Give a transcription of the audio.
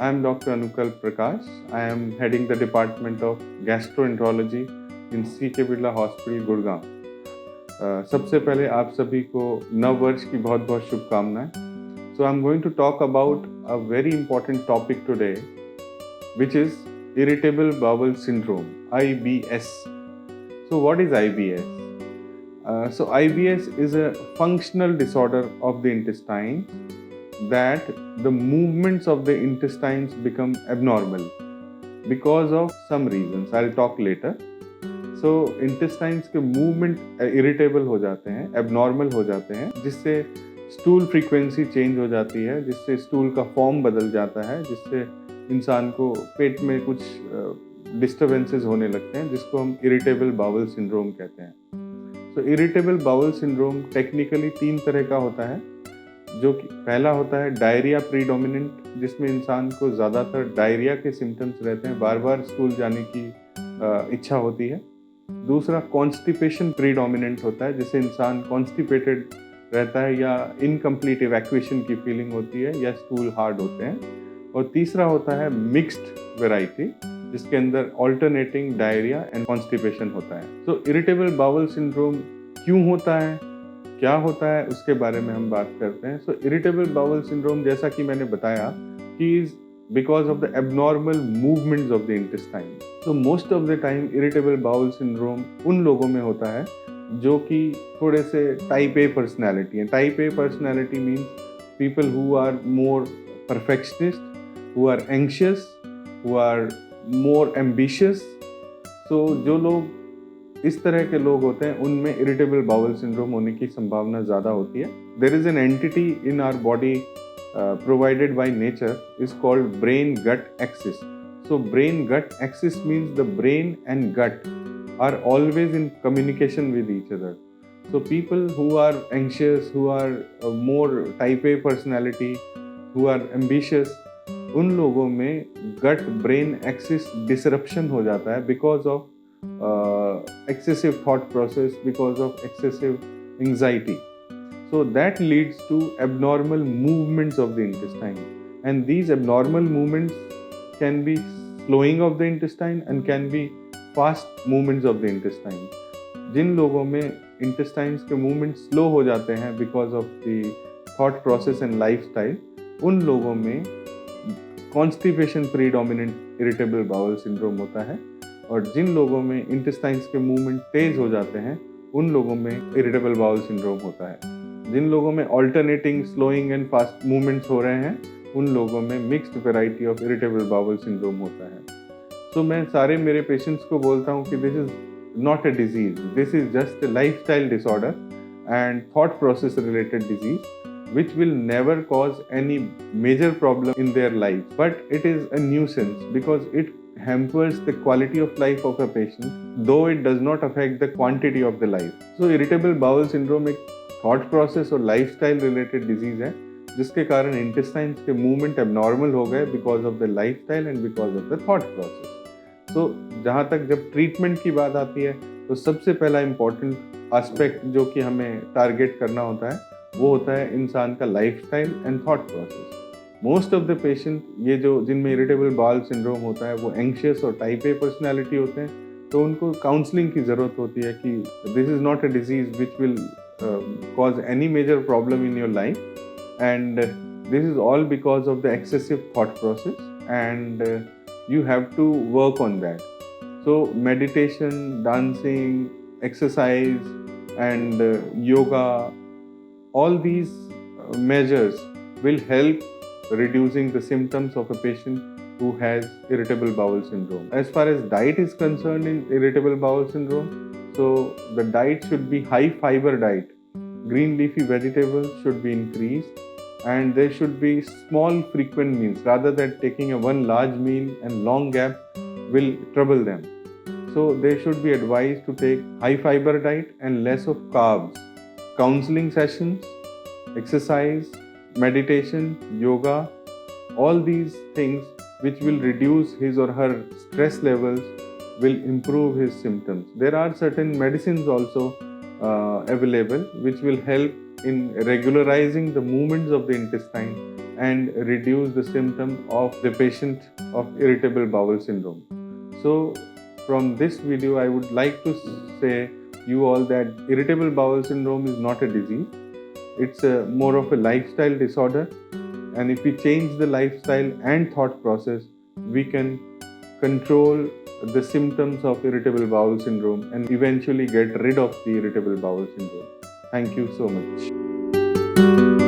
I am Dr. Anukal Prakash. I am heading the Department of Gastroenterology in C.K. Birla Hospital, Gurgaon. सबसे पहले आप सभी को नव वर्ष की बहुत बहुत शुभकामनाएं. So I'm going to talk about a very important topic today, which is irritable bowel syndrome, IBS. So what is IBS? So IBS is a functional disorder of the intestine that the movements of the intestines become abnormal because of some reasons. I'll talk later. So intestines के movement irritable हो जाते हैं, abnormal हो जाते हैं, जिससे stool frequency change हो जाती है, जिससे stool का form बदल जाता है, जिससे इंसान को पेट में कुछ disturbances होने लगते हैं, जिसको हम irritable bowel syndrome कहते हैं. So irritable bowel syndrome technically 3 तरह का होता है, जो कि पहला होता है डायरिया प्रीडोमिनेंट, जिसमें इंसान को ज़्यादातर डायरिया के सिम्टम्स रहते हैं, बार बार स्कूल जाने की इच्छा होती है. दूसरा कॉन्स्टिपेशन प्रीडोमिनेंट होता है, जिससे इंसान कॉन्स्टिपेटेड रहता है या इनकम्प्लीट इवैक्यूएशन की फीलिंग होती है या स्टूल हार्ड होते हैं. और तीसरा होता है मिक्स्ड वेराइटी, जिसके अंदर ऑल्टरनेटिंग डायरिया एंड कॉन्स्टिपेशन होता है. तो इरिटेबल बाउल सिंड्रोम क्यों होता है, क्या होता है, उसके बारे में हम बात करते हैं. सो इरिटेबल बाउल सिंड्रोम, जैसा कि मैंने बताया, कि is because of the abnormal movements of the intestine. So most of the time irritable bowel syndrome उन लोगों में होता है जो कि थोड़े से टाइप ए पर्सनैलिटी है. Type A personality means people who are more perfectionist, who are anxious, who are more ambitious. So जो लोग इस तरह के लोग होते हैं, उनमें इरिटेबल बाउल सिंड्रोम होने की संभावना ज़्यादा होती है. There is an entity in our body provided by nature, is called brain gut axis. So brain gut axis means the brain and gut are always in communication with each other. So people who are anxious, who are more type A personality, who are ambitious, उन लोगों में gut brain axis disruption हो जाता है because of excessive thought process, because of excessive anxiety. So that leads to abnormal movements of the intestine, and these abnormal movements can be slowing of the intestine and can be fast movements of the intestine. जिन लोगों में इंटेस्टाइन्स के movement slow हो जाते हैं because of the thought process and lifestyle, उन लोगों में constipation predominant irritable bowel syndrome होता है. और जिन लोगों में इंटेस्टाइन्स के मूवमेंट तेज हो जाते हैं, उन लोगों में इरिटेबल बाउल सिंड्रोम होता है. जिन लोगों में alternating slowing and fast movements हो रहे हैं, उन लोगों में mixed variety of irritable bowel syndrome होता है. तो मैं सारे मेरे पेशेंट्स को बोलता हूँ कि this is not a disease, this is just a lifestyle disorder and thought process related disease which will never cause any major problem in their life, but it is a nuisance because it hampers the quality of life of a patient, though it does not affect the quantity of the life. So irritable bowel syndrome एक thought process और lifestyle related disease है, जिसके कारण intestines के movement abnormal हो गए because of the lifestyle and because of the thought process. तो जहाँ तक जब ट्रीटमेंट की बात आती है, तो सबसे पहला इम्पॉर्टेंट एस्पेक्ट जो कि हमें टारगेट करना होता है, वो होता है इंसान का lifestyle and thought process. Most of the patient, ये जो जिनमें इरिटेबल बाउल सिंड्रोम होता है, वो एंशियस और टाइप ए पर्सनैलिटी होते हैं. तो उनको काउंसलिंग की ज़रूरत होती है कि this is not a disease which will cause any major problem in your life, and this is all because of the excessive thought process, and you have to work on that. So meditation, dancing, exercise and yoga, all these measures will help reducing the symptoms of a patient who has irritable bowel syndrome. As far as diet is concerned in irritable bowel syndrome, so the diet should be high fiber diet. Green leafy vegetables should be increased, and there should be small frequent meals rather than taking a one large meal and long gap will trouble them. So they should be advised to take high fiber diet and less of carbs. Counseling sessions, exercise, meditation, yoga, all these things which will reduce his or her stress levels will improve his symptoms. There are certain medicines also available which will help in regularizing the movements of the intestine and reduce the symptom of the patient of irritable bowel syndrome. So from this video, I would like to say you all that irritable bowel syndrome is not a disease. It's more of a lifestyle disorder. And if we change the lifestyle and thought process, we can control the symptoms of irritable bowel syndrome and eventually get rid of the irritable bowel syndrome. Thank you so much.